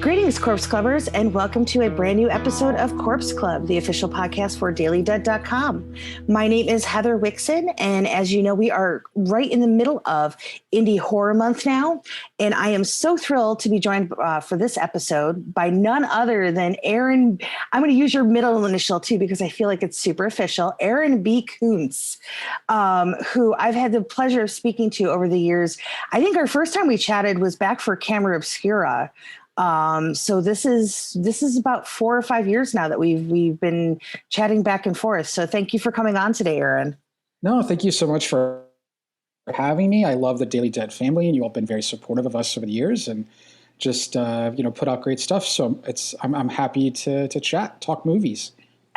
Greetings, Corpse Clubbers, and welcome to a brand new episode of Corpse Club, the official podcast for DailyDead.com. My name is Heather Wixson, and as you know, we are right in the middle of Indie Horror Month now, and I am so thrilled to be joined for this episode by none other than Aaron. I'm going to use your middle initial too because I feel like it's super official. Aaron B. Koontz, who I've had the pleasure of speaking to over the years. I think our first time we chatted was back for Camera Obscura. So this is about 4 or 5 years now that we've been chatting back and forth. So thank you for coming on today, Aaron. No, thank you so much for having me. I love the Daily Dead family, and you all been very supportive of us over the years, and just put out great stuff. So I'm happy to chat, talk movies.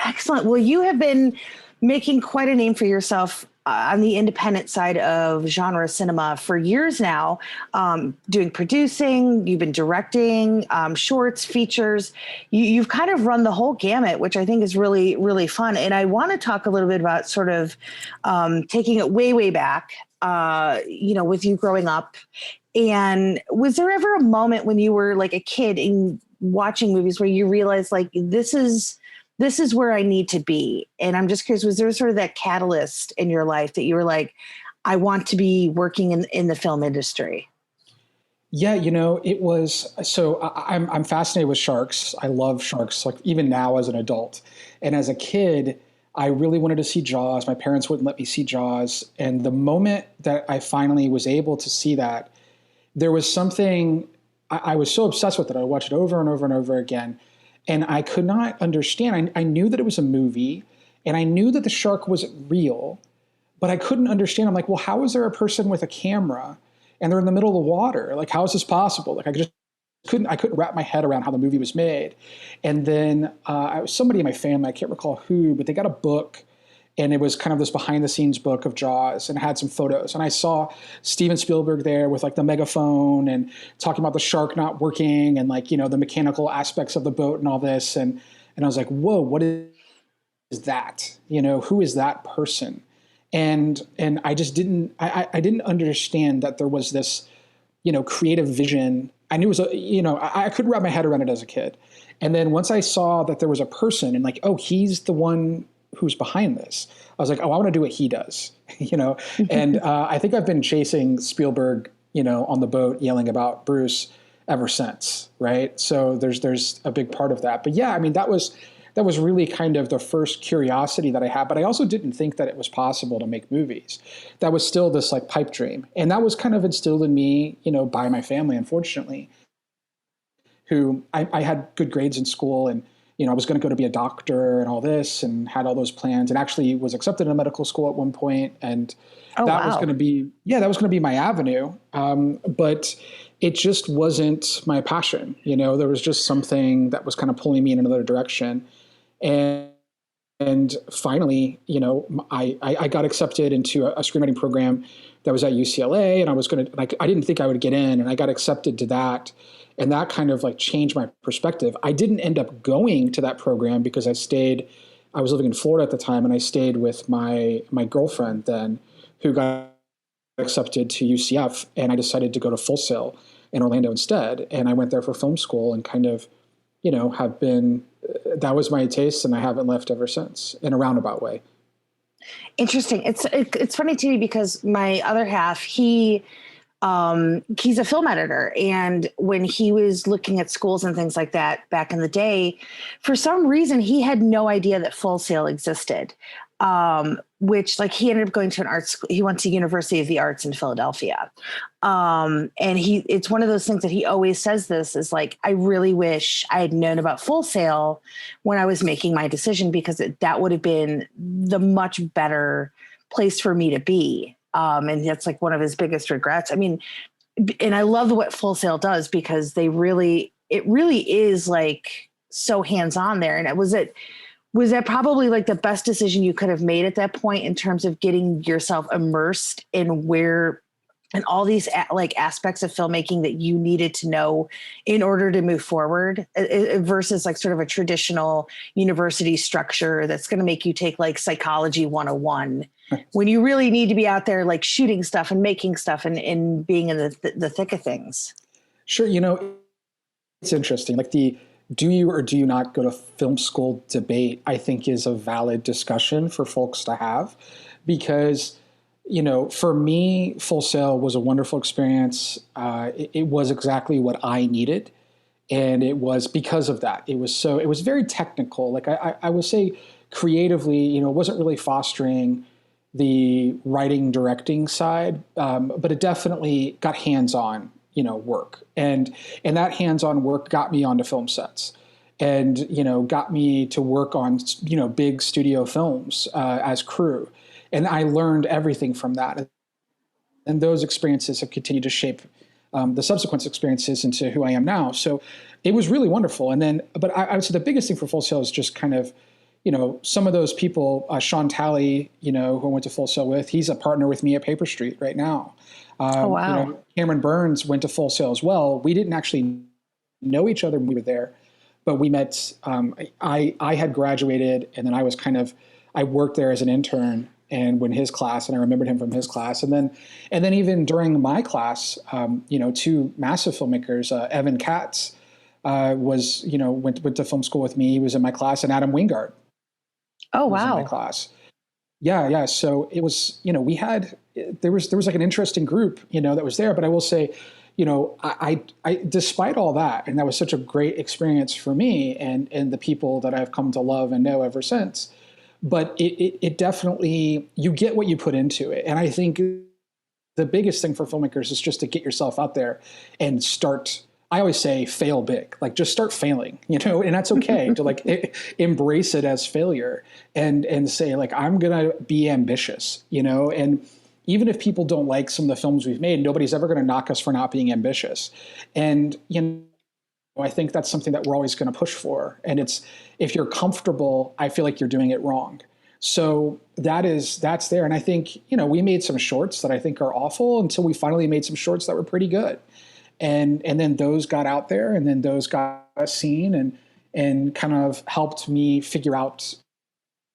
Excellent. Well, you have been making quite a name for yourself on the independent side of genre cinema for years now, doing producing, you've been directing, shorts, features. You've kind of run the whole gamut, which I think is really, really fun. And I want to talk a little bit about sort of taking it way, way back, with you growing up. And was there ever a moment when you were like a kid and watching movies where you realized like, this is where I need to be? And I'm just curious, was there sort of that catalyst in your life that you were like, I want to be working in the film industry? Yeah, it was, so I'm fascinated with sharks. I love sharks, like even now as an adult. And as a kid, I really wanted to see Jaws. My parents wouldn't let me see Jaws. And the moment that I finally was able to see that, there was something, I was so obsessed with it. I watched it over and over and over again. And I could not understand. I knew that it was a movie, and I knew that the shark was real, but I couldn't understand. I'm like, well, how is there a person with a camera and they're in the middle of the water? Like, how is this possible? Like, I couldn't wrap my head around how the movie was made. And then somebody in my family, I can't recall who, but they got a book, and it was kind of this behind the scenes book of Jaws, and it had some photos. And I saw Steven Spielberg there with like the megaphone and talking about the shark not working and like, the mechanical aspects of the boat and all this. And I was like, whoa, what is that? Who is that person? And I just didn't understand that there was this, creative vision. I knew it was I couldn't wrap my head around it as a kid. And then once I saw that there was a person and like, oh, he's the one who's behind this, I was like, oh, I want to do what he does, And I think I've been chasing Spielberg, on the boat, yelling about Bruce ever since, right? So there's a big part of that. But yeah, I mean, that was really kind of the first curiosity that I had. But I also didn't think that it was possible to make movies. That was still this like pipe dream, and that was kind of instilled in me, by my family, unfortunately, who I had good grades in school, and I was going to go to be a doctor and all this, and had all those plans, and actually was accepted in a medical school at one point. And that was going to be my avenue. But it just wasn't my passion. There was just something that was kind of pulling me in another direction. And finally, I got accepted into a screenwriting program that was at UCLA, and I didn't think I would get in, and I got accepted to that. And that kind of like changed my perspective. I didn't end up going to that program because I was living in Florida at the time, and I stayed with my girlfriend then, who got accepted to UCF, and I decided to go to Full Sail in Orlando instead. And I went there for film school and kind of, have been, that was my taste, and I haven't left ever since in a roundabout way. Interesting. It's funny to me because my other half, he's a film editor. And when he was looking at schools and things like that back in the day, for some reason, he had no idea that Full Sail existed. Which like he ended up going to an art school. He went to University of the Arts in Philadelphia. And it's one of those things that he always says this is like, I really wish I had known about Full Sail when I was making my decision, because that would have been the much better place for me to be. And that's like one of his biggest regrets. I mean, and I love what Full Sail does because it really is like so hands-on there. And was that probably like the best decision you could have made at that point in terms of getting yourself immersed in and all these like aspects of filmmaking that you needed to know in order to move forward versus like sort of a traditional university structure that's going to make you take like psychology 101 when you really need to be out there like shooting stuff and making stuff and being in the thick of things? Sure. it's interesting. Like the do you or do you not go to film school debate, I think is a valid discussion for folks to have because, for me, Full Sail was a wonderful experience. It was exactly what I needed. And it was because of that. It was very technical. Like I would say creatively, it wasn't really fostering the writing, directing side, but it definitely got hands-on, work. And that hands-on work got me onto film sets and, got me to work on, big studio films as crew. And I learned everything from that. And those experiences have continued to shape the subsequent experiences into who I am now. So it was really wonderful. And then, but I would say the biggest thing for Full Sail is just kind of, some of those people, Sean Talley, who I went to Full Sail with, he's a partner with me at Paper Street right now. Oh, wow. Cameron Burns went to Full Sail as well. We didn't actually know each other when we were there, but we met, I had graduated and then I worked there as an intern and when his class, and I remembered him from his class. And then even during my class, two massive filmmakers, Evan Katz went to film school with me. He was in my class, and Adam Wingard. Oh, was in wow. my class. Yeah. So it was, there was like an interesting group, that was there. But I will say, I despite all that, and that was such a great experience for me and the people that I've come to love and know ever since. But it definitely, you get what you put into it. And I think the biggest thing for filmmakers is just to get yourself out there and start. I always say fail big, like just start failing, and that's okay to like embrace it as failure and say like, I'm going to be ambitious, and even if people don't like some of the films we've made, nobody's ever going to knock us for not being ambitious. And, I think that's something that we're always going to push for. And it's, if you're comfortable, I feel like you're doing it wrong. So that's there. And I think, we made some shorts that I think are awful until we finally made some shorts that were pretty good. And then those got out there and then those got seen and kind of helped me figure out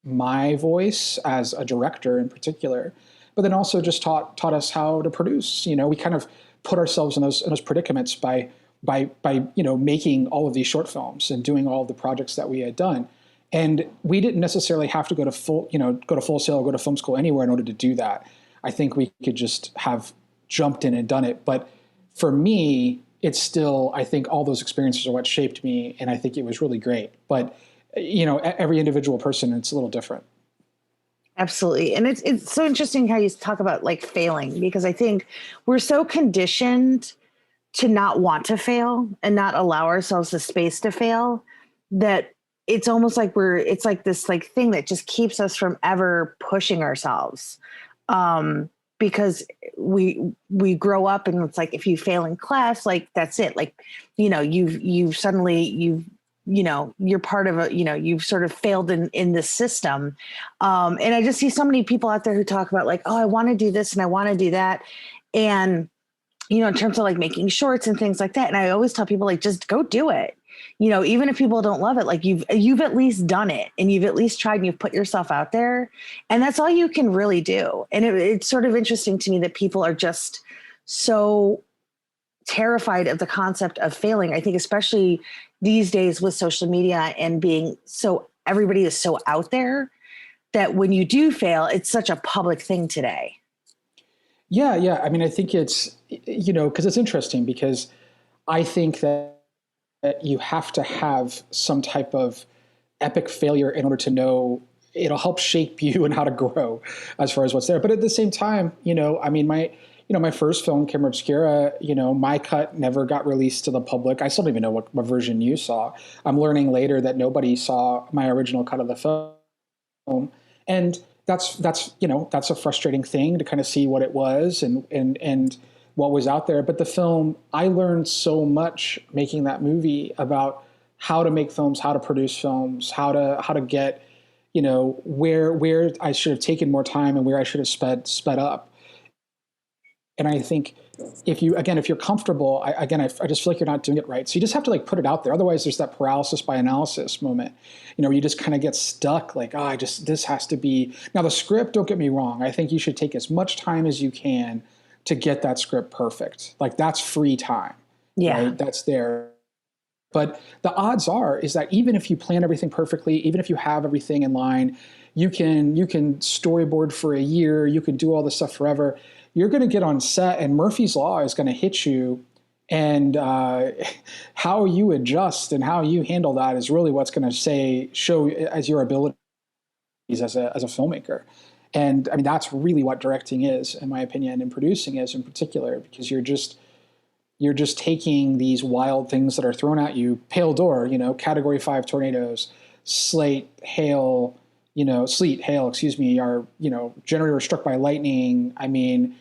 my voice as a director in particular, but then also just taught us how to produce. We kind of put ourselves in those predicaments by making all of these short films and doing all of the projects that we had done. And we didn't necessarily have to go to Full Sail or go to film school anywhere in order to do that. I think we could just have jumped in and done it. But for me, it's still, I think all those experiences are what shaped me. And I think it was really great. But, every individual person, it's a little different. Absolutely. And it's so interesting how you talk about like failing, because I think we're so conditioned to not want to fail and not allow ourselves the space to fail that it's almost like it's like this like thing that just keeps us from ever pushing ourselves. Because we grow up and it's like, if you fail in class, like that's it. Like, you've suddenly you're part of you've sort of failed in this system. And I just see so many people out there who talk about like, oh, I want to do this and I want to do that. And, in terms of like making shorts and things like that. And I always tell people like, just go do it. Even if people don't love it, like you've at least done it and you've at least tried and you've put yourself out there, and that's all you can really do. And it's sort of interesting to me that people are just so terrified of the concept of failing. I think especially these days with social media and being so, everybody is so out there that when you do fail, it's such a public thing today. Yeah. I mean, I think it's, because it's interesting because I think that you have to have some type of epic failure in order to know it'll help shape you and how to grow as far as what's there. But at the same time, my first film, Camera Obscura, my cut never got released to the public. I still don't even know what version you saw. I'm learning later that nobody saw my original cut of the film. And that's a frustrating thing to kind of see what it was and what was out there. But the film, I learned so much making that movie about how to make films, how to produce films, how to get, where I should have taken more time and where I should have sped up. And I think if you're comfortable, I just feel like you're not doing it right. So you just have to like put it out there. Otherwise there's that paralysis by analysis moment, where you just kind of get stuck like, this has to be. Now the script, don't get me wrong. I think you should take as much time as you can to get that script perfect. Like that's free time. Yeah. Right? That's there. But the odds are is that even if you plan everything perfectly, even if you have everything in line, you can storyboard for a year, you can do all this stuff forever. You're going to get on set, and Murphy's Law is going to hit you. And how you adjust and how you handle that is really what's going to show as your abilities as a filmmaker. And I mean, that's really what directing is, in my opinion, and producing is in particular, because you're just taking these wild things that are thrown at you. Pale Door, Category 5 tornadoes, sleet, hail, excuse me, are, generator struck by lightning. I mean,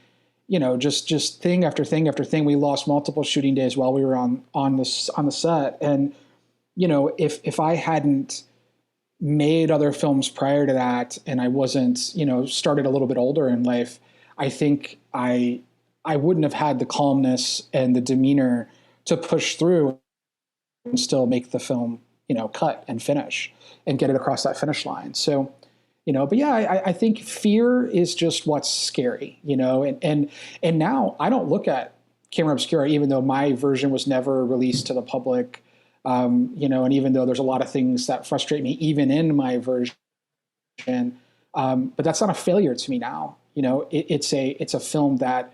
just thing after thing after thing. We lost multiple shooting days while we were on the set. And, if I hadn't made other films prior to that, and I wasn't, started a little bit older in life, I think I wouldn't have had the calmness and the demeanor to push through and still make the film, cut and finish and get it across that finish line. So, but yeah, I think fear is just what's scary, and now I don't look at Camera Obscura, even though my version was never released to the public, and even though there's a lot of things that frustrate me, even in my version, but that's not a failure to me now. It's a film that,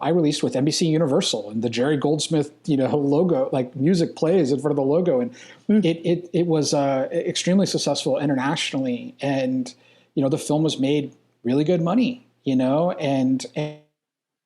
I released with NBC Universal, and the Jerry Goldsmith, logo, like music plays in front of the logo. And it was extremely successful internationally. And, the film was made really good money, and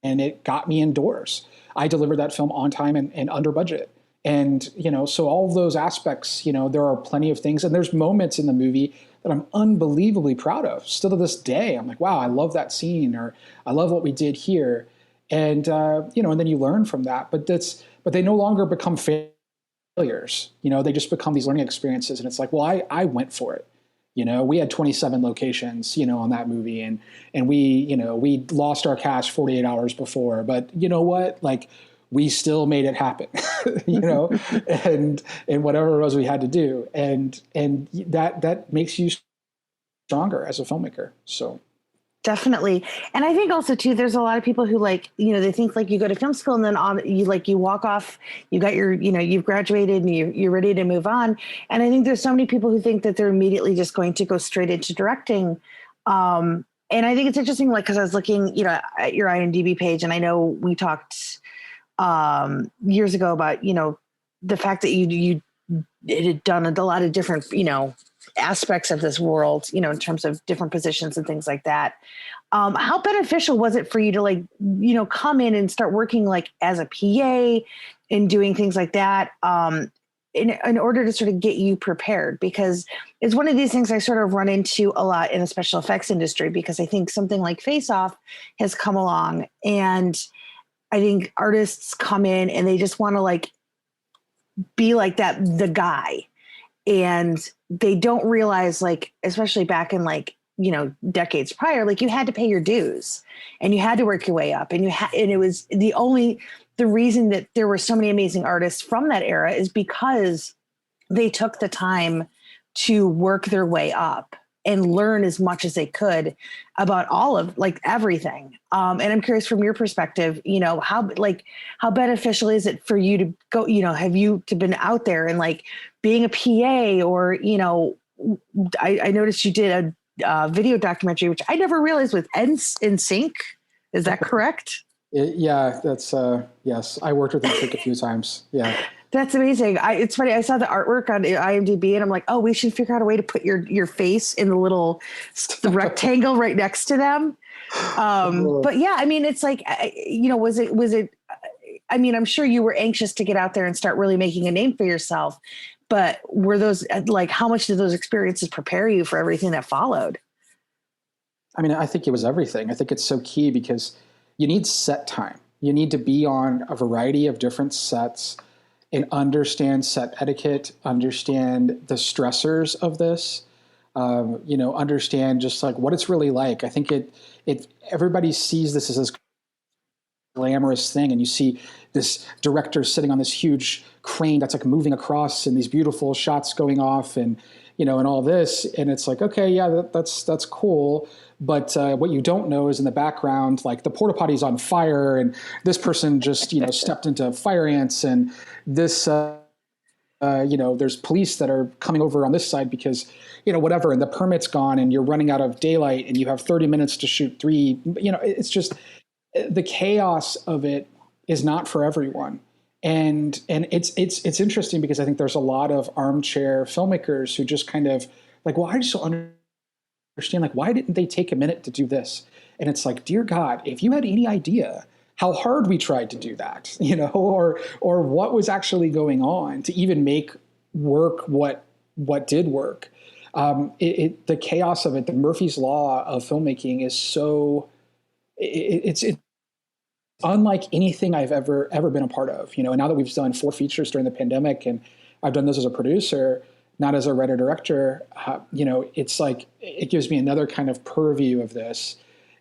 it got me indoors. I delivered that film on time and under budget. And, so all of those aspects, there are plenty of things, and there's moments in the movie that I'm unbelievably proud of. Still to this day, I'm like, wow, I love that scene, or I love what we did here. And, and then you learn from that, but they no longer become failures. They just become these learning experiences. And it's like, well, I went for it. We had 27 locations, on that movie, and we lost our cash 48 hours before, but you know what? Like, we still made it happen, and whatever it was we had to do. And that makes you stronger as a filmmaker. So. Definitely. And I think also too, there's a lot of people who they think you go to film school and then you walk off, you got your, you've graduated and you're ready to move on. And I think there's so many people who think that they're immediately just going to go straight into directing. And I think it's interesting, cause I was looking, at your IMDb page, and I know we talked years ago about, the fact that you had done a lot of different, aspects of this world, in terms of different positions and things like that. How beneficial was it for you to come in and start working as a PA and doing things like that, in order to sort of get you prepared? Because it's one of these things I sort of run into a lot in the special effects industry, because I think something like Face Off has come along, and I think artists come in and they just want to be like the guy. And they don't realize, especially back in decades prior, you had to pay your dues and you had to work your way up, and and it was the reason that there were so many amazing artists from that era is because they took the time to work their way up and learn as much as they could about all of everything. And I'm curious from your perspective, how beneficial is it for you to go, have you been out there and being a PA, or, I noticed you did a video documentary, which I never realized was in sync. Is that correct? Yeah, that's, yes. I worked with NSYNC a few times. Yeah. That's amazing. It's funny. I saw the artwork on IMDb and I'm like, oh, we should figure out a way to put your face in the rectangle right next to them. But yeah, I mean, it's was it, I mean, I'm sure you were anxious to get out there and start really making a name for yourself, but were those how much did those experiences prepare you for everything that followed? I mean, I think it was everything. I think it's so key because you need set time. You need to be on a variety of different sets and understand set etiquette, understand the stressors of this, understand just what it's really like. I think everybody sees this as this glamorous thing, and you see this director sitting on this huge crane that's moving across, and these beautiful shots going off, and and all this, and it's okay, yeah, that's cool. But what you don't know is in the background, the porta potty's on fire, and this person just stepped into fire ants, and this there's police that are coming over on this side because, whatever, and the permit's gone and you're running out of daylight and you have 30 minutes to shoot three, it's just the chaos of it is not for everyone. And it's interesting because I think there's a lot of armchair filmmakers who just kind of like, well, I just don't understand, like, why didn't they take a minute to do this? And it's like, dear God, if you had any idea how hard we tried to do that, or what was actually going on to even make work what did work. The chaos of it, the Murphy's Law of filmmaking is so, it's unlike anything I've ever been a part of, and now that we've done 4 features during the pandemic and I've done this as a producer, not as a writer director, it's like, it gives me another kind of purview of this.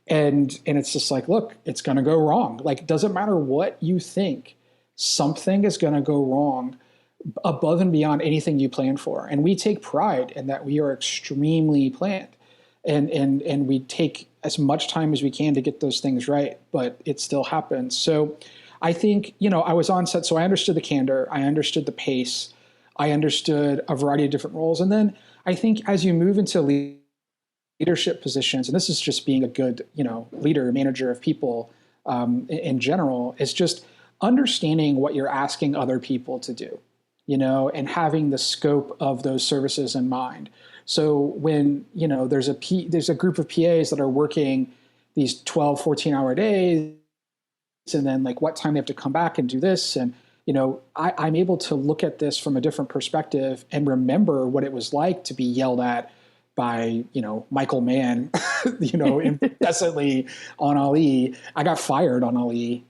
And it's just like, look, it's going to go wrong. Like, it doesn't matter what you think, something is going to go wrong above and beyond anything you plan for. And we take pride in that we are extremely planned. And we take as much time as we can to get those things right, but it still happens. So I think, I was on set, so I understood the candor, I understood the pace, I understood a variety of different roles. And then I think as you move into leadership positions, and this is just being a good, leader, manager of people in general, is just understanding what you're asking other people to do, and having the scope of those services in mind. So when, there's a group of PAs that are working these 12, 14-hour days, and then like what time they have to come back and do this. And, I'm able to look at this from a different perspective and remember what it was like to be yelled at by, Michael Mann, incessantly on Ali. I got fired on Ali,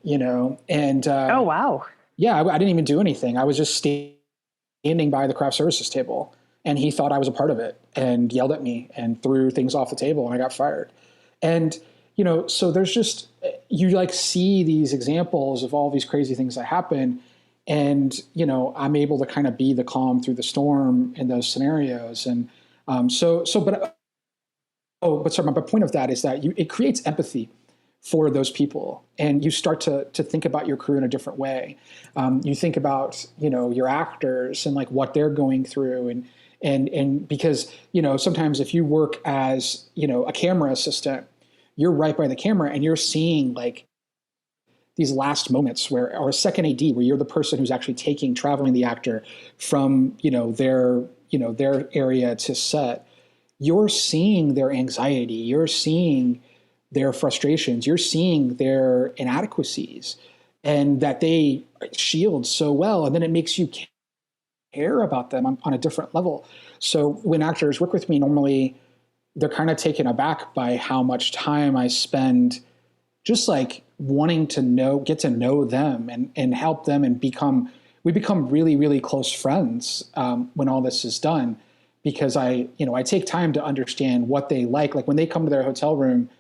and oh, wow. Yeah, I didn't even do anything. I was just standing by the craft services table, and he thought I was a part of it and yelled at me and threw things off the table, and I got fired. And, so there's just, you like see these examples of all these crazy things that happen. And, I'm able to kind of be the calm through the storm in those scenarios. And, but sorry, my point of that is that it creates empathy for those people, and you start to think about your crew in a different way. You think about, your actors and like what they're going through, and because, sometimes if you work as, a camera assistant, you're right by the camera and you're seeing like these last moments or a second AD where you're the person who's actually traveling the actor from, their area to set. You're seeing their anxiety, you're seeing their frustrations, you're seeing their inadequacies, and that they shield so well. And then it makes you care about them on a different level. So when actors work with me, normally they're kind of taken aback by how much time I spend just like wanting to get to know them and help them and we become really, really close friends when all this is done, because I take time to understand what they like. Like when they come to their hotel room,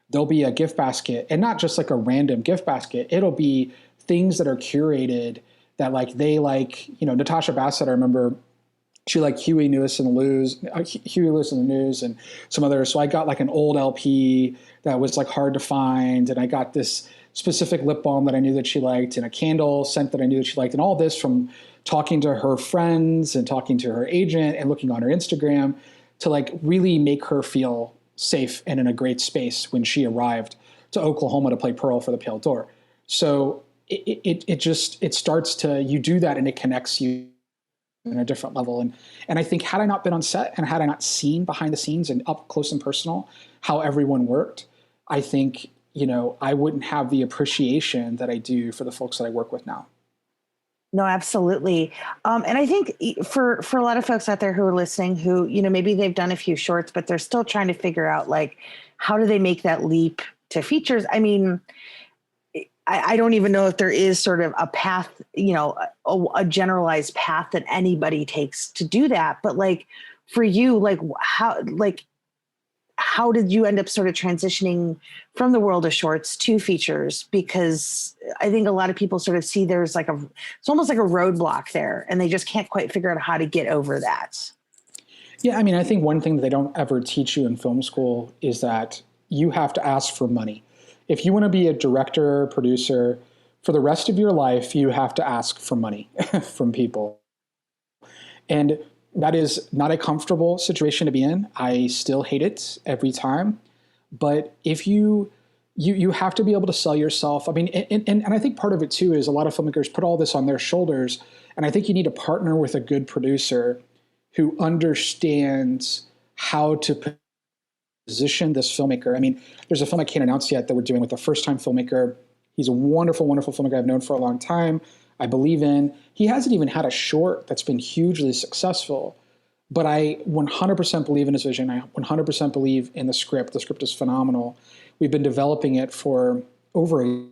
there'll be a gift basket, and not just like a random gift basket. It'll be things that are curated that like they like, Natasha Bassett, I remember she liked Huey Lewis and the News and some others. So I got like an old LP that was like hard to find. And I got this specific lip balm that I knew that she liked, and a candle scent that I knew that she liked. And all this from talking to her friends and talking to her agent and looking on her Instagram to like really make her feel safe and in a great space when she arrived to Oklahoma to play Pearl for the Pale Door. So it starts to, you do that and it connects you in a different level. And I think had I not been on set and had I not seen behind the scenes and up close and personal how everyone worked, I think, I wouldn't have the appreciation that I do for the folks that I work with now. No, absolutely. And I think for a lot of folks out there who are listening, who, maybe they've done a few shorts, but they're still trying to figure out like, how do they make that leap to features? I mean, I don't even know if there is sort of a path, a generalized path that anybody takes to do that. But like for you, how did you end up sort of transitioning from the world of shorts to features? Because I think a lot of people sort of see there's like it's almost like a roadblock there, and they just can't quite figure out how to get over that. Yeah. I mean, I think one thing that they don't ever teach you in film school is that you have to ask for money. If you want to be a director, producer, for the rest of your life, you have to ask for money from people. And that is not a comfortable situation to be in. I still hate it every time. But if you have to be able to sell yourself. I mean, and I think part of it too is a lot of filmmakers put all this on their shoulders. And I think you need to partner with a good producer who understands how to position this filmmaker. I mean, there's a film I can't announce yet that we're doing with a first-time filmmaker. He's a wonderful, wonderful filmmaker I've known for a long time. I believe in. He hasn't even had a short that's been hugely successful, but I 100% believe in his vision. I 100% believe in the script. The script is phenomenal. We've been developing it for over a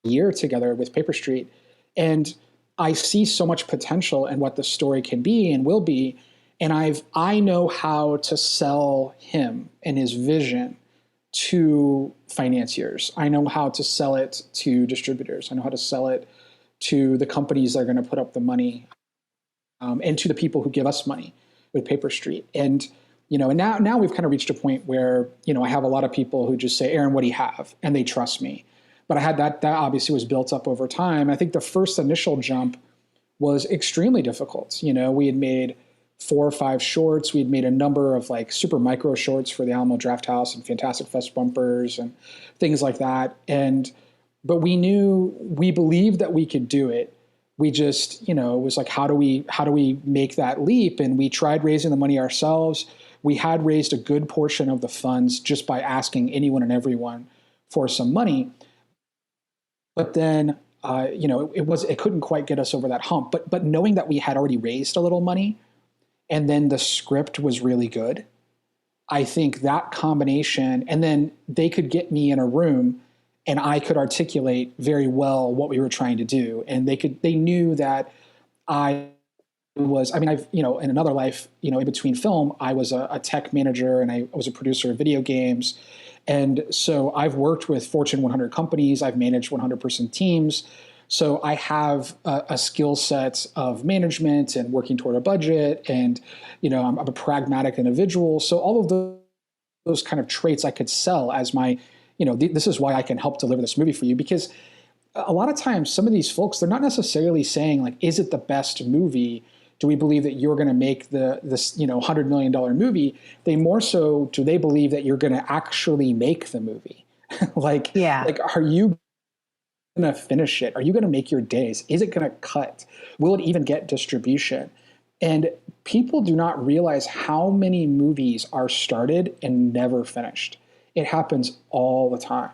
year together with Paper Street, and I see so much potential in what the story can be and will be. And I know how to sell him and his vision to financiers. I know how to sell it to distributors. I know how to sell it to the companies that are going to put up the money, and to the people who give us money with Paper Street. And and now we've kind of reached a point where I have a lot of people who just say, "Aaron, what do you have?" and they trust me. But I had that obviously was built up over time. I think the first initial jump was extremely difficult. We had made 4 or 5 shorts. We had made a number of like super micro shorts for the Alamo Drafthouse and Fantastic Fest bumpers and things like that. But we believed that we could do it. We just, it was like, how do we make that leap? And we tried raising the money ourselves. We had raised a good portion of the funds just by asking anyone and everyone for some money. But then, it couldn't quite get us over that hump. But knowing that we had already raised a little money, and then the script was really good, I think that combination, and then they could get me in a room and I could articulate very well what we were trying to do. And they knew that I've, in another life, in between film, I was a tech manager and I was a producer of video games. And so I've worked with Fortune 100 companies. I've managed 100-person teams. So I have a skill set of management and working toward a budget. And, I'm a pragmatic individual. So all of those kind of traits I could sell as my, this is why I can help deliver this movie for you. Because a lot of times some of these folks, they're not necessarily saying like, is it the best movie? Do we believe that you're going to make this $100 million movie? They more so, do they believe that you're going to actually make the movie? Like, are you going to finish it? Are you going to make your days? Is it going to cut? Will it even get distribution? And people do not realize how many movies are started and never finished. It happens all the time.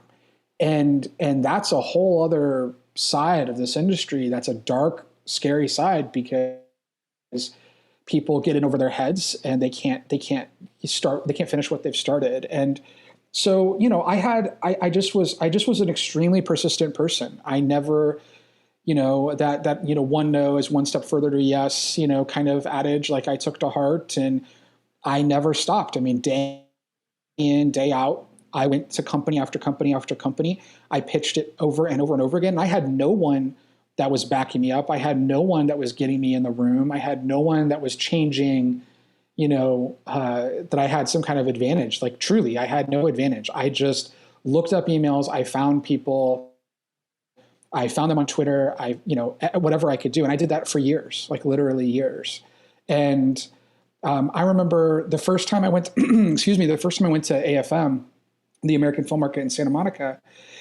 And that's a whole other side of this industry. That's a dark, scary side, because people get in over their heads and they can't finish what they've started. And so, I just was an extremely persistent person. I never, that one no is one step further to a yes, kind of adage, like I took to heart, and I never stopped. I mean, day in, day out, I went to company after company after company. I pitched it over and over and over again. And I had no one that was backing me up. I had no one that was getting me in the room. I had no one that was changing, that I had some kind of advantage. Like, truly, I had no advantage. I just looked up emails. I found people. I found them on Twitter. Whatever I could do. And I did that for years, like literally years. And I remember the first time I went, to AFM, the American Film Market in Santa Monica,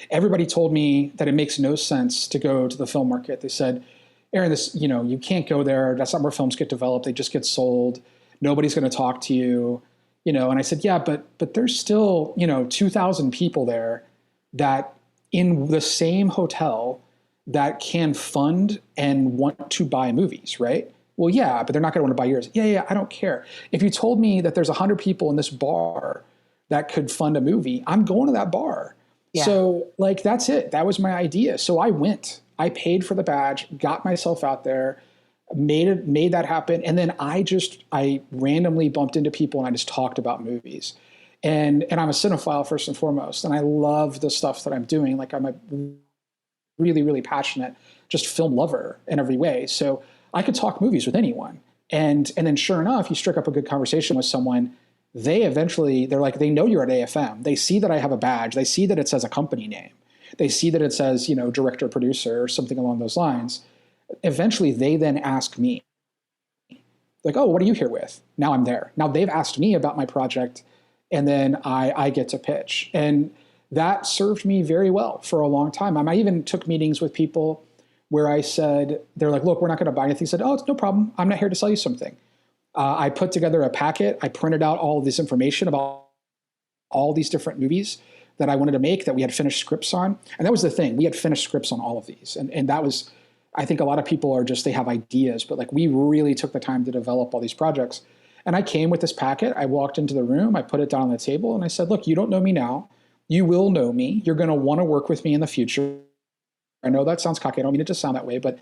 everybody told me that it makes no sense to go to the film market. They said, "Aaron, you can't go there. That's not where films get developed. They just get sold. Nobody's going to talk to you." And I said, "Yeah, but there's still, 2,000 people there that in the same hotel that can fund and want to buy movies, right?" "Well, yeah, but they're not going to want to buy yours." Yeah, I don't care. If you told me that there's 100 people in this bar that could fund a movie, I'm going to that bar. Yeah. So like, that's it. That was my idea. So I went, I paid for the badge, got myself out there, made that happen. And then I randomly bumped into people and I just talked about movies. And I'm a cinephile first and foremost. And I love the stuff that I'm doing. Like, I'm a really, really passionate, just film lover in every way. So I could talk movies with anyone. And then sure enough, you strike up a good conversation with someone, they're like, they know you're at AFM. They see that I have a badge. They see that it says a company name. They see that it says, director, producer, or something along those lines. Eventually, they then ask me, like, oh, what are you here with? Now I'm there. Now they've asked me about my project, and then I get to pitch. And that served me very well for a long time. I even took meetings with people where I said, they're like, look, we're not going to buy anything. I said, oh, it's no problem. I'm not here to sell you something. I put together a packet. I printed out all of this information about all these different movies that I wanted to make that we had finished scripts on. And that was the thing. We had finished scripts on all of these. And that was, I think a lot of people are just, they have ideas, but like we really took the time to develop all these projects. And I came with this packet. I walked into the room. I put it down on the table and I said, look, you don't know me now. You will know me. You're going to want to work with me in the future. I know that sounds cocky. I don't mean it to sound that way, but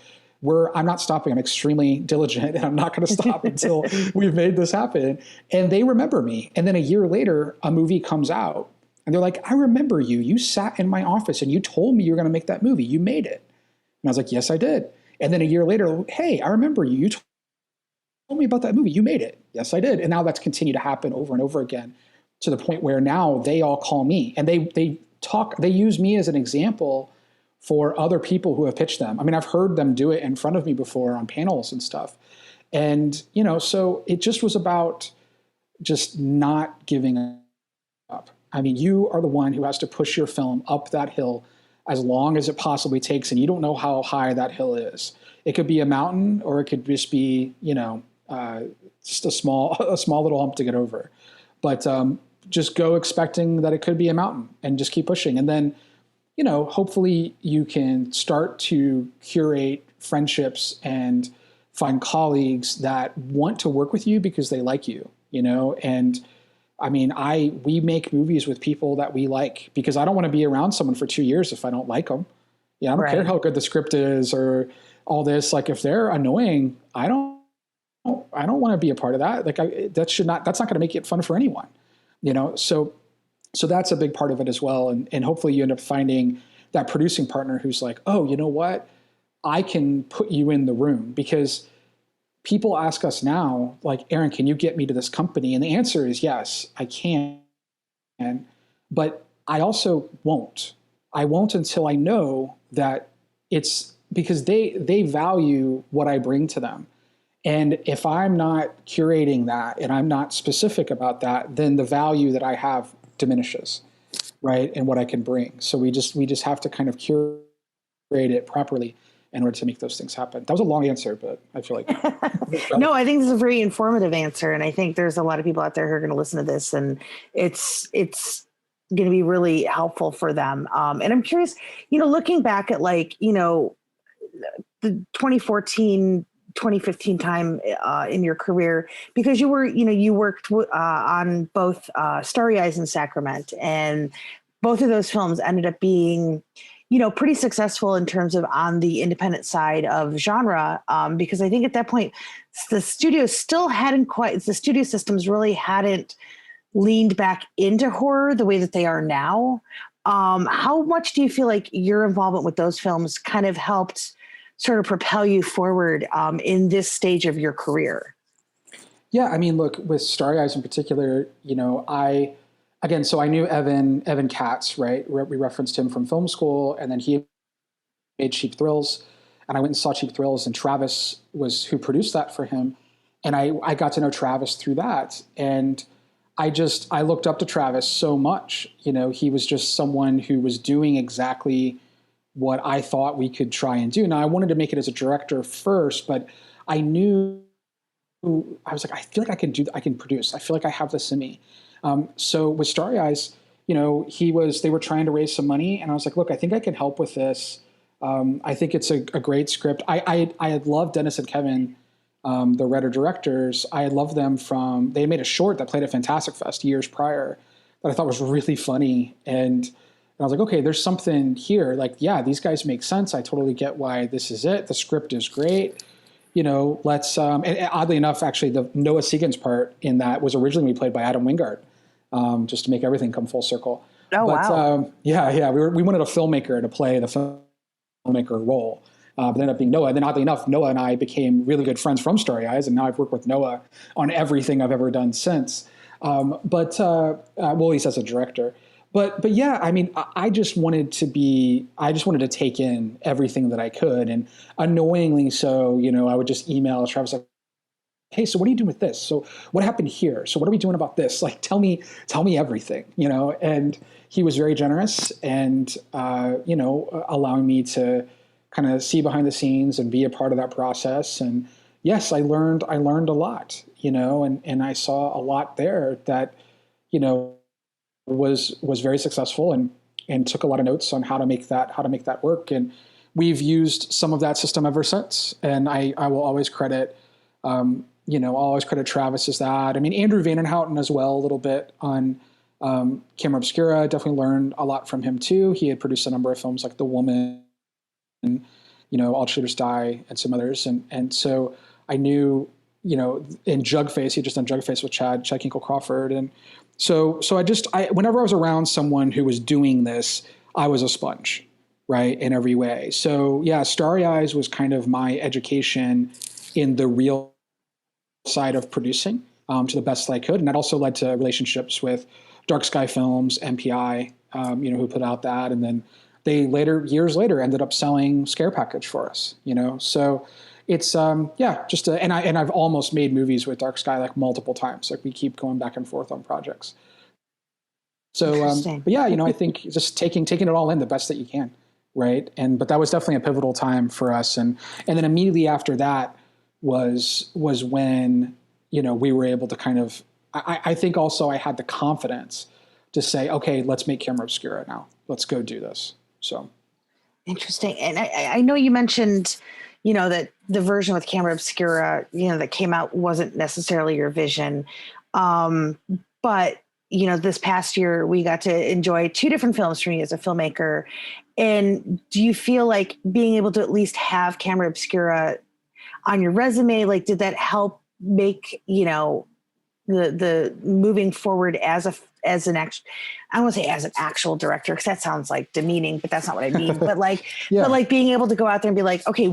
I'm not stopping. I'm extremely diligent and I'm not going to stop until we've made this happen. And they remember me. And then a year later, a movie comes out and they're like, I remember you. You sat in my office and you told me you were going to make that movie. You made it. And I was like, yes, I did. And then a year later, hey, I remember you. You told me about that movie. You made it. Yes, I did. And now that's continued to happen over and over again, to the point where now they all call me and they use me as an example for other people who have pitched them. I mean, I've heard them do it in front of me before on panels and stuff. And, so it just was about just not giving up. I mean, you are the one who has to push your film up that hill as long as it possibly takes. And you don't know how high that hill is. It could be a mountain or it could just be, just a small little hump to get over. But just go expecting that it could be a mountain and just keep pushing. And then, hopefully you can start to curate friendships and find colleagues that want to work with you because they like you, and I mean, we make movies with people that we like because I don't want to be around someone for 2 years if I don't like them. Yeah. I don't care how good the script is or all this. Like if they're annoying, I don't want to be a part of that. Like that's not going to make it fun for anyone, So that's a big part of it as well. And hopefully you end up finding that producing partner who's like, oh, you know what? I can put you in the room, because people ask us now, like, Aaron, can you get me to this company? And the answer is yes, I can. But I also won't. I won't until I know that it's because they value what I bring to them. And if I'm not curating that and I'm not specific about that, then the value that I have diminishes, right? And what I can bring. So we just have to kind of curate it properly in order to make those things happen. That was a long answer, but I feel like no, I think this is a very informative answer, and I think there's a lot of people out there who are going to listen to this, and it's going to be really helpful for them. And I'm curious, looking back at the 2014. 2015 time in your career, because you worked on both Starry Eyes and Sacrament, and both of those films ended up being, pretty successful in terms of on the independent side of genre, because I think at that point the studio systems really hadn't leaned back into horror the way that they are now. How much do you feel like your involvement with those films kind of helped sort of propel you forward in this stage of your career? Yeah, I mean, look, with Starry Eyes in particular, I knew Evan Katz, right? We referenced him from film school, and then he made Cheap Thrills, and I went and saw Cheap Thrills, and Travis was who produced that for him, and I got to know Travis through that, and I looked up to Travis so much. He was just someone who was doing exactly what I thought we could try and do. Now, I wanted to make it as a director first, but I knew, I was like, I feel like I can produce. I feel like I have this in me. So with Starry Eyes, they were trying to raise some money, and I was like, look, I think I can help with this. I think it's a great script. I had loved Dennis and Kevin, the writer-directors. I had loved them they made a short that played at Fantastic Fest years prior that I thought was really funny, and I was like, okay, there's something here. Like, yeah, these guys make sense. I totally get why this is it. The script is great. Let's, and oddly enough, actually, the Noah Segan's part in that was originally played by Adam Wingard, just to make everything come full circle. Oh, wow. Yeah. We wanted a filmmaker to play the filmmaker role. But it ended up being Noah. And then oddly enough, Noah and I became really good friends from Starry Eyes. And now I've worked with Noah on everything I've ever done since. Well, at least as a director. But yeah, I mean, I just wanted to take in everything that I could, and unknowingly so, I would just email Travis like, hey, so what are you doing with this? So what happened here? So what are we doing about this? Like, tell me everything, and he was very generous and, allowing me to kind of see behind the scenes and be a part of that process. And yes, I learned a lot, and I saw a lot there that, was very successful and took a lot of notes on how to make that work. And we've used some of that system ever since. And I will always credit, I'll always credit Travis as that. I mean, Andrew Vanenhouten as well, a little bit on Camera Obscura. Definitely learned a lot from him too. He had produced a number of films like The Woman, and, All Cheaters Die, and some others. And so I knew, in Jugface, he had just done Jugface with Chad Kinkle Crawford. And so whenever I was around someone who was doing this, I was a sponge, right, in every way. So yeah, Starry Eyes was kind of my education in the real side of producing, to the best that I could. And that also led to relationships with Dark Sky Films, MPI, who put out that. And then they years later, ended up selling Scare Package for us, So it's, and I've almost made movies with Dark Sky like multiple times. Like we keep going back and forth on projects. So, but yeah, I think just taking it all in the best that you can. Right. But that was definitely a pivotal time for us. And then immediately after that was when, we were able to kind of, I think also I had the confidence to say, okay, let's make Camera Obscura now. Let's go do this. So interesting. And I know you mentioned, that the version with Camera Obscura, that came out wasn't necessarily your vision. But, this past year we got to enjoy 2 different films from you as a filmmaker. And do you feel like being able to at least have Camera Obscura on your resume, like, did that help make, the moving forward as an actual, I don't want to say as an actual director, because that sounds like demeaning, but that's not what I mean. But like, but like being able to go out there and be like, okay,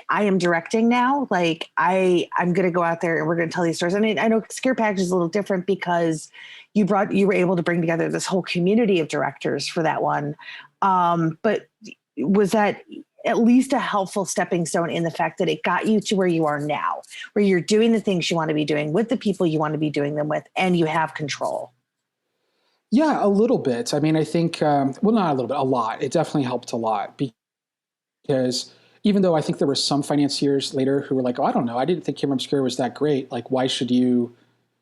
I am directing now. Like I'm going to go out there and we're going to tell these stories. I mean, I know Scare Package is a little different because you were able to bring together this whole community of directors for that one. But was that at least a helpful stepping stone in the fact that it got you to where you are now, where you're doing the things you want to be doing with the people you want to be doing them with, and you have control? Yeah, a little bit. I mean, I think, not a little bit, a lot. It definitely helped a lot because even though I think there were some financiers later who were like, oh, I don't know, I didn't think Camera Obscura was that great. Like, why should you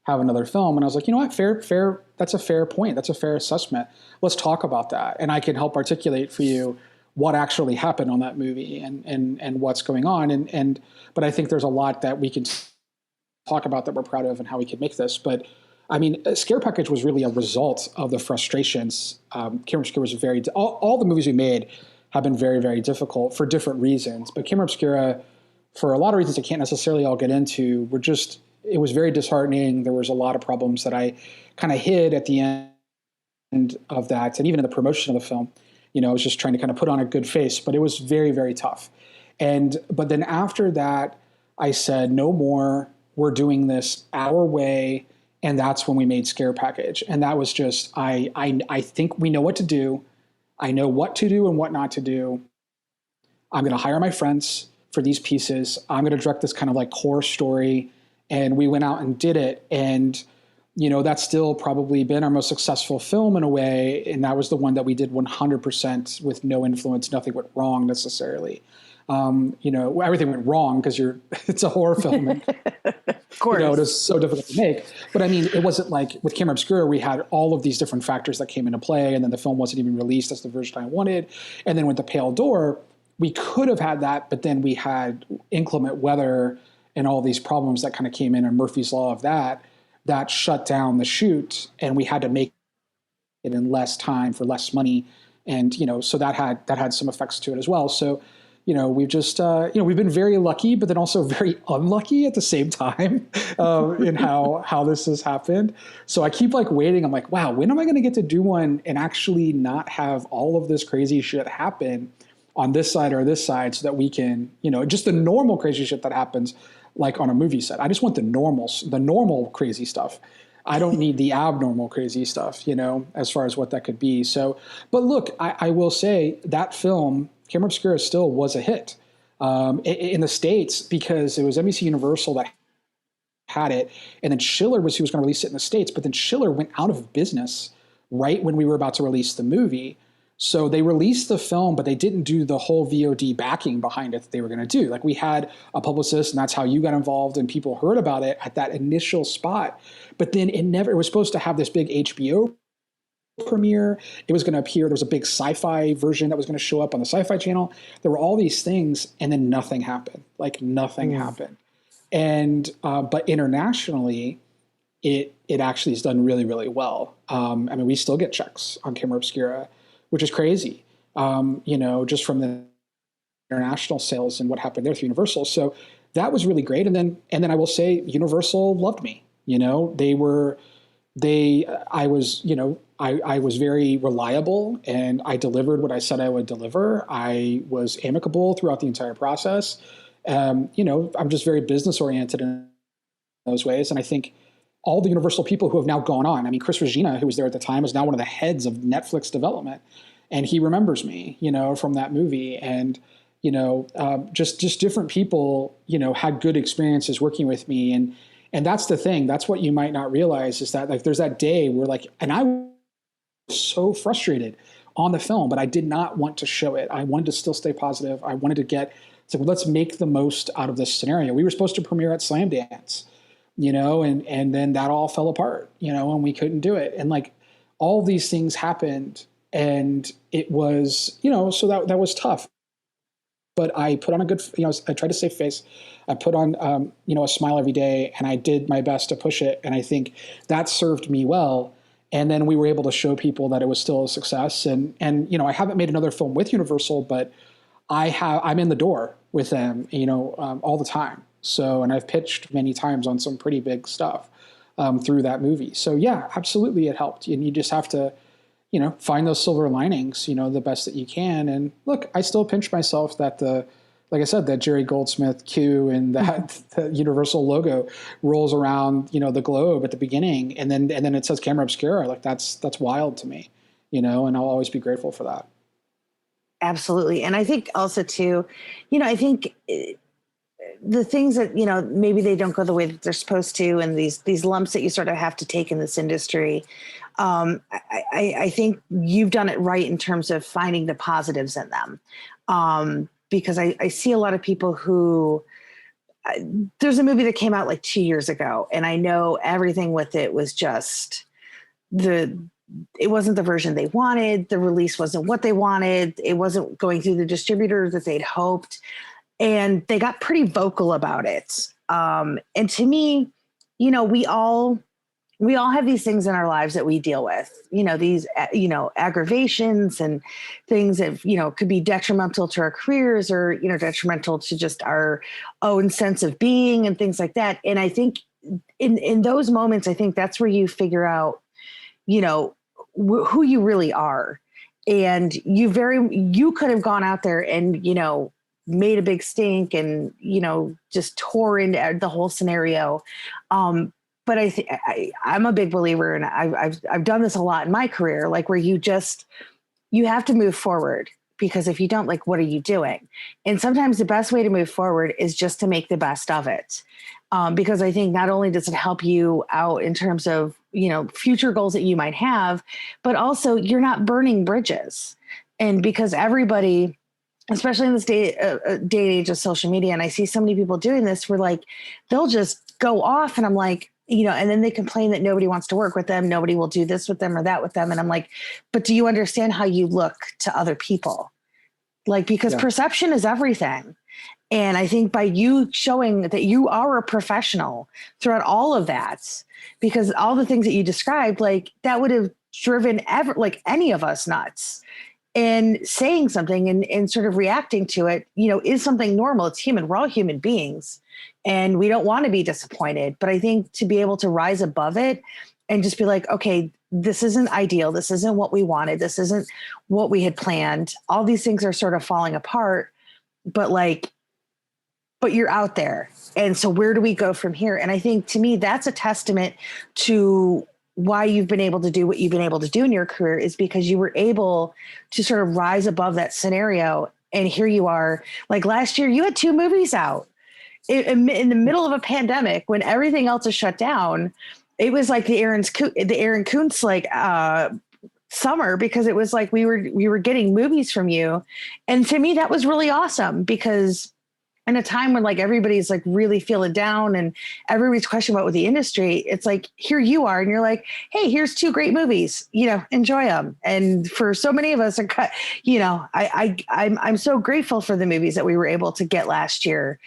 have another film? And I was like, you know what, fair. That's a fair point. That's a fair assessment. Let's talk about that. And I can help articulate for you what actually happened on that movie and what's going on. But I think there's a lot that we can talk about that we're proud of and how we can make this. But I mean, Scare Package was really a result of the frustrations. Camera Obscura was all the movies we made have been very, very difficult for different reasons. But Camera Obscura, for a lot of reasons I can't necessarily all get into, it was very disheartening. There was a lot of problems that I kind of hid at the end of that. And even in the promotion of the film, I was just trying to kind of put on a good face, but it was very, very tough. But then after that, I said, no more, we're doing this our way. And that's when we made Scare Package. And that was just, I think we know what to do. I know what to do and what not to do. I'm going to hire my friends for these pieces. I'm going to direct this kind of like core story. And we went out and did it. And, that's still probably been our most successful film in a way. And that was the one that we did 100% with no influence. Nothing went wrong necessarily. Everything went wrong because it's a horror film. And, of course. It was so difficult to make. But I mean, it wasn't like with Camera Obscura, we had all of these different factors that came into play. And then the film wasn't even released as the version I wanted. And then with The Pale Door, we could have had that, but then we had inclement weather and all these problems that kind of came in, and Murphy's Law of that shut down the shoot, and we had to make it in less time for less money. And, so that had some effects to it as well. So, we've just, we've been very lucky, but then also very unlucky at the same time in how this has happened. So I keep like waiting. I'm like, wow, when am I going to get to do one and actually not have all of this crazy shit happen on this side or this side so that we can, just the normal crazy shit that happens like on a movie set. I just want the normal crazy stuff. I don't need the abnormal crazy stuff, as far as what that could be. So, but look, I will say that film, Camera Obscura, still was a hit in the States because it was NBC Universal that had it. And then Schiller was who was going to release it in the States, but then Schiller went out of business right when we were about to release the movie. So they released the film, but they didn't do the whole VOD backing behind it that they were going to do. Like, we had a publicist, and that's how you got involved, and people heard about it at that initial spot. But then it was supposed to have this big HBO premiere. It was going to appear. There was a big sci-fi version that was going to show up on the Sci-Fi Channel. There were all these things, and then nothing happened. Like, nothing happened. And but internationally, it actually has done really, really well. I mean, we still get checks on Camera Obscura, which is crazy, just from the international sales and what happened there through Universal. So that was really great. And then I will say Universal loved me. I was very reliable, and I delivered what I said I would deliver. I was amicable throughout the entire process. I'm just very business oriented in those ways. And I think all the Universal people who have now gone on, I mean, Chris Regina, who was there at the time, is now one of the heads of Netflix development. And he remembers me, from that movie. And, just different people, had good experiences working with me. And that's the thing. That's what you might not realize, is that, like, there's that day where, like, and I was so frustrated on the film, but I did not want to show it. I wanted to still stay positive. I wanted to let's make the most out of this scenario. We were supposed to premiere at Slamdance, and then that all fell apart, and we couldn't do it. And, like, all these things happened, and it was, so that was tough. But I put on a good, I tried to save face. I put on, a smile every day, and I did my best to push it. And I think that served me well. And then we were able to show people that it was still a success. And I haven't made another film with Universal, but I'm in the door with them, all the time. So, and I've pitched many times on some pretty big stuff through that movie. So yeah, absolutely, it helped. And you just have to, find those silver linings, the best that you can. And look, I still pinch myself that like I said, that Jerry Goldsmith Q and that the Universal logo rolls around, the globe at the beginning, and then it says Camera Obscura. Like, that's wild to me, and I'll always be grateful for that. Absolutely. And I think also too, I think the things that, maybe they don't go the way that they're supposed to, and these lumps that you sort of have to take in this industry. I think you've done it right in terms of finding the positives in them. Because I see a lot of people who, there's a movie that came out like 2 years ago, and I know everything with it was just it wasn't the version they wanted. The release wasn't what they wanted. It wasn't going through the distributor that they'd hoped. And they got pretty vocal about it. And to me, we all have these things in our lives that we deal with, these, aggravations and things that, could be detrimental to our careers, or, detrimental to just our own sense of being and things like that. And I think in those moments, I think that's where you figure out, who you really are. And you could have gone out there and, made a big stink and, just tore into the whole scenario. But I'm a big believer, and I've done this a lot in my career, like where you have to move forward, because if you don't, like, what are you doing? And sometimes the best way to move forward is just to make the best of it. Because I think not only does it help you out in terms of, future goals that you might have, but also you're not burning bridges. And because everybody, especially in this day and age of social media, and I see so many people doing this, where, like, they'll just go off, and I'm like, and then they complain that nobody wants to work with them. Nobody will do this with them or that with them. And I'm like, but do you understand how you look to other people? Like, because perception is everything. And I think by you showing that you are a professional throughout all of that, because all the things that you described, like, that would have driven any of us nuts. And saying something and sort of reacting to it, is something normal. It's human. We're all human beings, and we don't want to be disappointed. But I think to be able to rise above it and just be like, okay, this isn't ideal. This isn't what we wanted. This isn't what we had planned. All these things are sort of falling apart, but you're out there. And so where do we go from here? And I think, to me, that's a testament to why you've been able to do what you've been able to do in your career, is because you were able to sort of rise above that scenario. And here you are. Like, last year you had 2 movies out, in the middle of a pandemic when everything else is shut down. It was like the Aaron Koontz summer, because it was like we were getting movies from you. And to me, that was really awesome, because in a time when like everybody's like really feeling down and everybody's questioning about with the industry, it's like, here you are. And you're like, hey, here's two great movies, enjoy them. And for so many of us, I'm so grateful for the movies that we were able to get last year,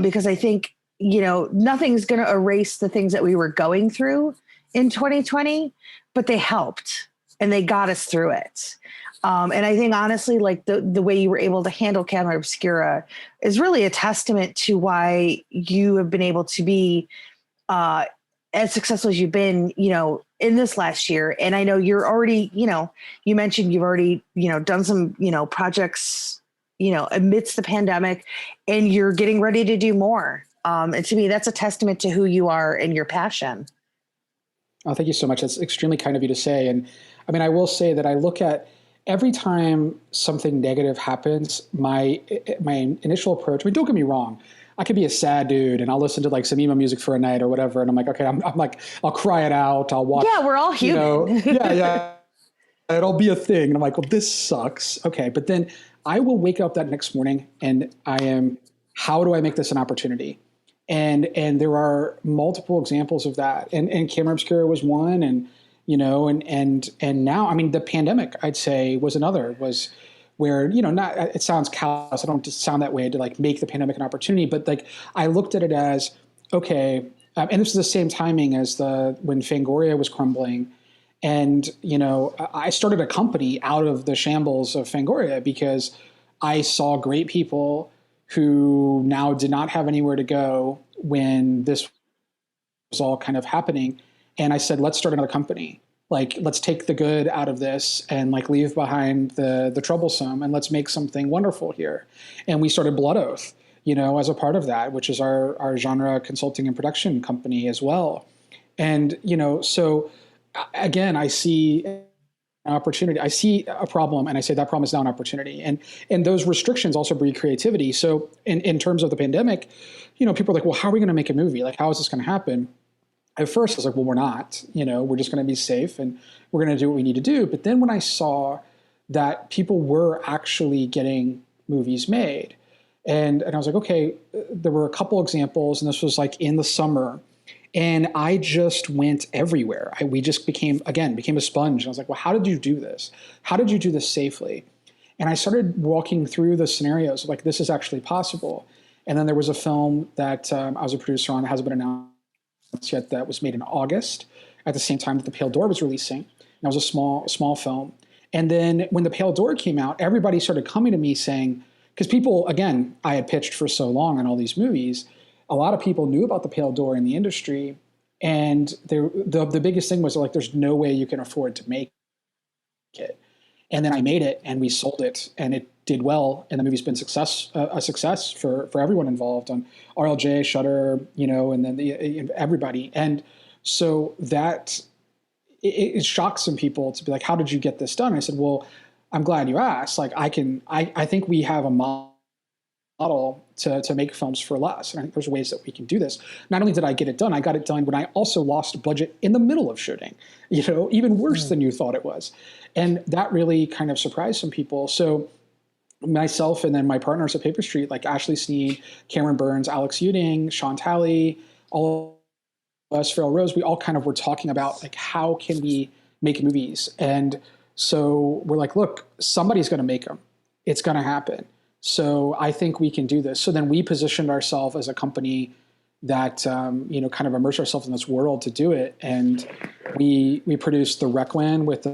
because I think, nothing's going to erase the things that we were going through in 2020, but they helped and they got us through it. And I think honestly, like the way you were able to handle Camera Obscura is really a testament to why you have been able to be as successful as you've been, in this last year. And I know you're already, you mentioned you've already, done some, projects, amidst the pandemic, and you're getting ready to do more. And to me, that's a testament to who you are and your passion. Oh, thank you so much. That's extremely kind of you to say. And I mean, I will say that I look at every time something negative happens, my initial approach, I mean, don't get me wrong, I could be a sad dude and I'll listen to like some emo music for a night or whatever. And I'm like, okay, I'm like, I'll cry it out. I'll watch. Yeah, we're all human. Yeah. It'll be a thing. And I'm like, well, this sucks. Okay. But then I will wake up that next morning and how do I make this an opportunity? And there are multiple examples of that. And Camera Obscura was one, and now, I mean, the pandemic, I'd say, was another, was where, not, it sounds callous. I don't just sound that way to like make the pandemic an opportunity, but like, I looked at it as, okay. And this is the same timing as when Fangoria was crumbling. And, I started a company out of the shambles of Fangoria because I saw great people who now did not have anywhere to go when this was all kind of happening. And I said, let's start another company. Like, let's take the good out of this and like leave behind the troublesome, and let's make something wonderful here. And we started Blood Oath, as a part of that, which is our genre consulting and production company as well. And, so again, I see an opportunity. I see a problem and I say that problem is now an opportunity. And those restrictions also breed creativity. So in terms of the pandemic, people are like, well, how are we going to make a movie? Like, how is this going to happen? At first, I was like, well, we're not, we're just going to be safe and we're going to do what we need to do. But then when I saw that people were actually getting movies made, and I was like, okay, there were a couple examples, and this was like in the summer, and I just went everywhere. We just became a sponge. And I was like, well, how did you do this? How did you do this safely? And I started walking through the scenarios, like, this is actually possible. And then there was a film that I was a producer on that hasn't been announced yet, that was made in August at the same time that The Pale Door was releasing. And it was a small film. And then when The Pale Door came out, everybody started coming to me saying, because people, again, I had pitched for so long on all these movies, a lot of people knew about The Pale Door in the industry. And the biggest thing was like, there's no way you can afford to make it. And then I made it and we sold it and it did well. And the movie's been a success for everyone involved on RLJ, Shudder, and then everybody. And so that it shocked some people to be like, how did you get this done? And I said, well, I'm glad you asked. Like, I think we have a model to make films for less. And I think there's ways that we can do this. Not only did I get it done, I got it done when I also lost budget in the middle of shooting, even worse than you thought it was. And that really kind of surprised some people. So myself and then my partners at Paper Street, like Ashley Sneed, Cameron Burns, Alex Uding, Sean Talley, all of us, Farrell Rose, we all kind of were talking about like, how can we make movies? And so we're like, look, somebody's going to make them. It's going to happen. So I think we can do this. So then we positioned ourselves as a company that, kind of immersed ourselves in this world to do it. And we produced The Requiem with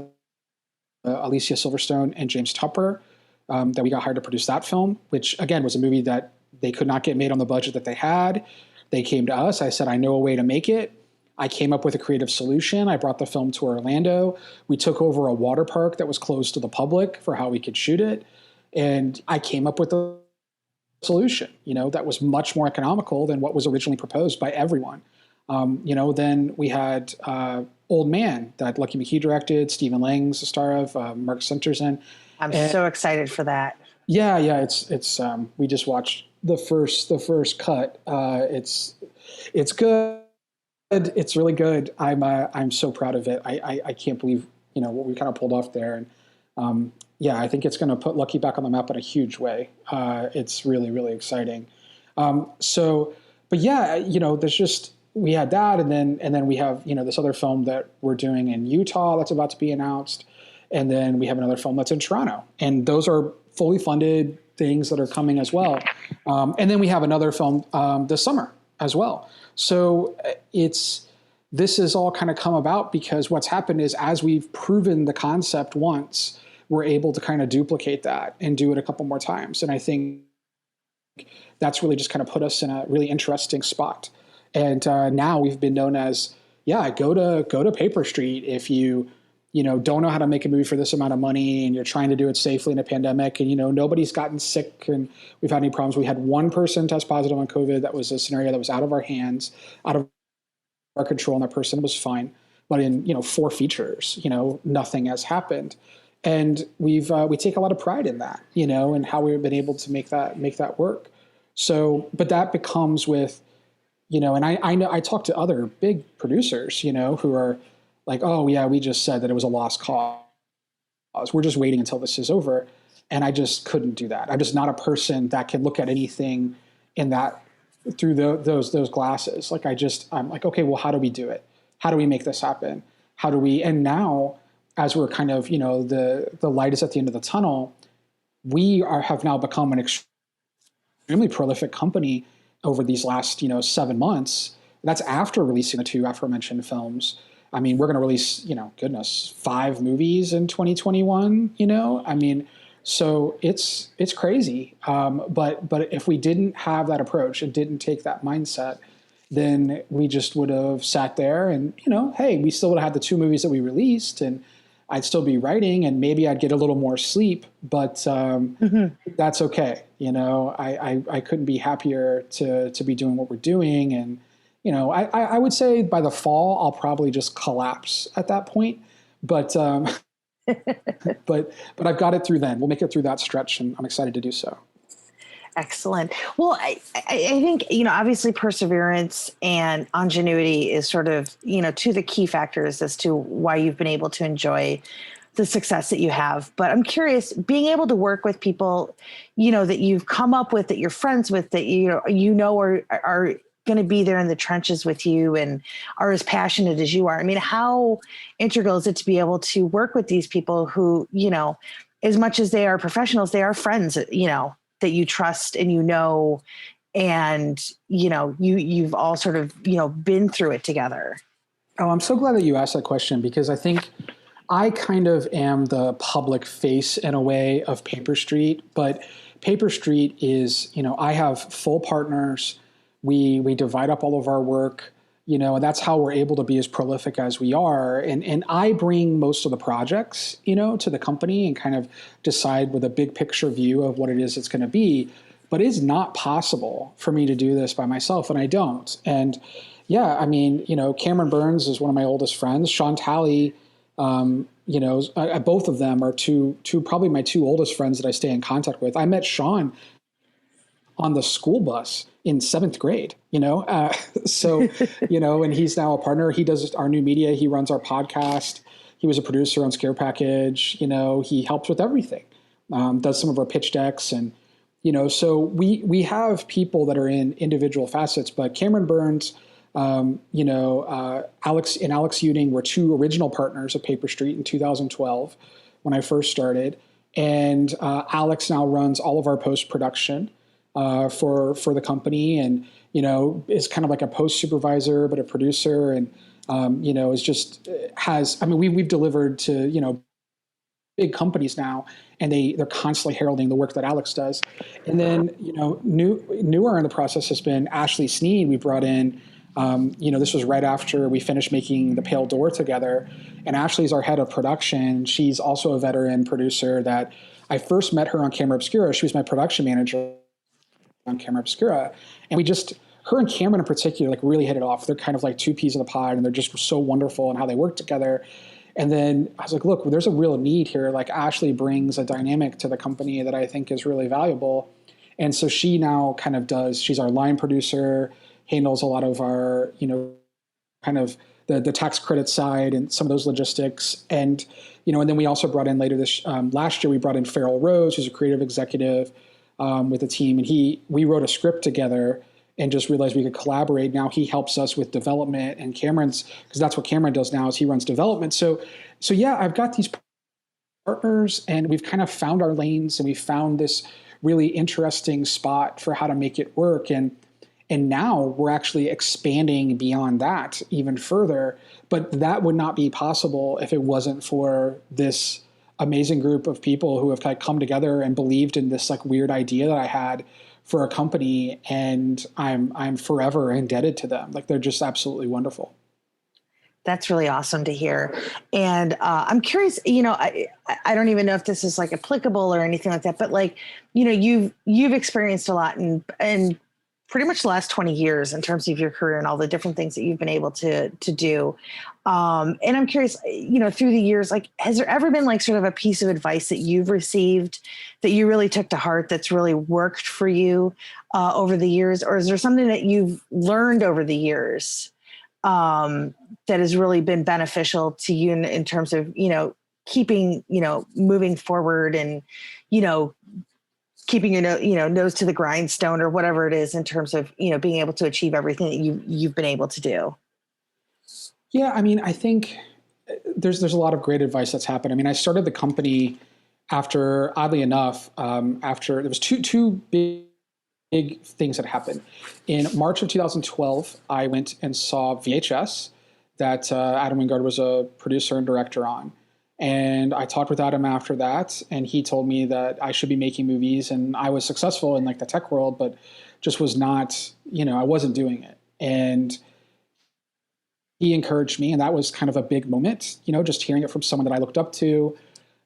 Alicia Silverstone and James Tupper, that we got hired to produce that film, which again was a movie that they could not get made on the budget that they had. They came to us. I said, I know a way to make it. I came up with a creative solution. I brought the film to Orlando. We took over a water park that was closed to the public for how we could shoot it. And I came up with a solution, that was much more economical than what was originally proposed by everyone. Then we had Old Man that Lucky McKee directed, Stephen Lang's the star of, Mark Sinterson. I'm so excited for that. Yeah. It's we just watched the first cut. It's good. It's really good. I'm so proud of it. I can't believe what we kind of pulled off there. And yeah, I think it's going to put Lucky back on the map in a huge way. It's really, really exciting. But yeah, there's just, we had that, and then we have this other film that we're doing in Utah that's about to be announced, and then we have another film that's in Toronto, and those are fully funded things that are coming as well. And then we have another film this summer as well. So this has all kind of come about because what's happened is, as we've proven the concept once, we're able to kind of duplicate that and do it a couple more times. And I think that's really just kind of put us in a really interesting spot. And now we've been known as, go to Paper Street if you don't know how to make a movie for this amount of money and you're trying to do it safely in a pandemic, and nobody's gotten sick and we've had any problems. We had one person test positive on COVID. That was a scenario that was out of our hands, out of our control, and that person was fine. But in 4 features, nothing has happened. And we take a lot of pride in that, and how we've been able to make that work. So, but that becomes with, and I know I talk to other big producers, who are like, oh yeah, we just said that it was a lost cause. We're just waiting until this is over. And I just couldn't do that. I'm just not a person that can look at anything in that through those glasses. Like I'm like, okay, well, how do we do it? How do we make this happen? How do we, and now as we're kind of, the light is at the end of the tunnel, have now become an extremely prolific company over these last, 7 months. That's after releasing the 2 aforementioned films. I mean, we're going to release, 5 movies in 2021, I mean, so it's crazy. But if we didn't have that approach and didn't take that mindset, then we just would have sat there and, hey, we still would have had the 2 movies that we released, and I'd still be writing, and maybe I'd get a little more sleep, but that's okay. I couldn't be happier to be doing what we're doing. And, I would say by the fall, I'll probably just collapse at that point. But but I've got it through then. We'll make it through that stretch, and I'm excited to do so. Excellent. Well, I think, obviously perseverance and ingenuity is sort of, 2 of the key factors as to why you've been able to enjoy the success that you have. But I'm curious, being able to work with people, that you've come up with, that you're friends with, that are going to be there in the trenches with you and are as passionate as you are. I mean, how integral is it to be able to work with these people who, as much as they are professionals, they are friends, that you trust and and you've all sort of been through it together. Oh, I'm so glad that you asked that question, because I think I kind of am the public face in a way of Paper Street, but Paper Street is, I have full partners. We divide up all of our work, and that's how we're able to be as prolific as we are. And I bring most of the projects, to the company and kind of decide with a big picture view of what it is it's going to be. But it's not possible for me to do this by myself, and I don't. And yeah, I mean, Cameron Burns is one of my oldest friends. Sean Talley, both of them are two probably my 2 oldest friends that I stay in contact with. I met Sean on the school bus in 7th grade, so, and he's now a partner. He does our new media. He runs our podcast. He was a producer on Scare Package. He helps with everything, does some of our pitch decks. And, so we have people that are in individual facets, but Cameron Burns, Alex Uding were 2 original partners of Paper Street in 2012 when I first started. And Alex now runs all of our post-production for the company, and is kind of like a post supervisor but a producer, and is just we've delivered to big companies now, and they're constantly heralding the work that Alex does. And then newer in the process has been Ashley Sneed. We brought in this was right after we finished making The Pale Door together, and Ashley's our head of production. She's also a veteran producer that I first met her on Camera Obscura. She was my production manager on Camera Obscura, and her and Cameron in particular, really hit it off. They're kind of like 2 peas in the pod, and they're just so wonderful in how they work together. And then I was like, look, there's a real need here. Like, Ashley brings a dynamic to the company that I think is really valuable. And so she now kind of she's our line producer, handles a lot of our, kind of the tax credit side and some of those logistics. And, and then we also brought in later last year, we brought in Farrell Rose, who's a creative executive with the team. And we wrote a script together and just realized we could collaborate. Now he helps us with development, and Cameron's, because that's what Cameron does now, is he runs development. So yeah, I've got these partners, and we've kind of found our lanes, and we found this really interesting spot for how to make it work. And now we're actually expanding beyond that even further. But that would not be possible if it wasn't for this amazing group of people who have kind of come together and believed in this like weird idea that I had for a company. And I'm forever indebted to them. Like, they're just absolutely wonderful. That's really awesome to hear. And I'm curious, I don't even know if this is like applicable or anything like that, but like, you've experienced a lot and pretty much the last 20 years in terms of your career and all the different things that you've been able to do. And I'm curious, through the years, like, has there ever been like sort of a piece of advice that you've received that you really took to heart that's really worked for you over the years? Or is there something that you've learned over the years that has really been beneficial to you in terms of, keeping, moving forward and, keeping your nose to the grindstone or whatever it is in terms of, being able to achieve everything that you've been able to do? Yeah. I mean, I think there's a lot of great advice that's happened. I mean, I started the company after, oddly enough, after there was two big things that happened. In March of 2012, I went and saw VHS that Adam Wingard was a producer and director on. And I talked with Adam after that, and he told me that I should be making movies, and I was successful in like the tech world, but just was not, I wasn't doing it. And he encouraged me, and that was kind of a big moment, just hearing it from someone that I looked up to.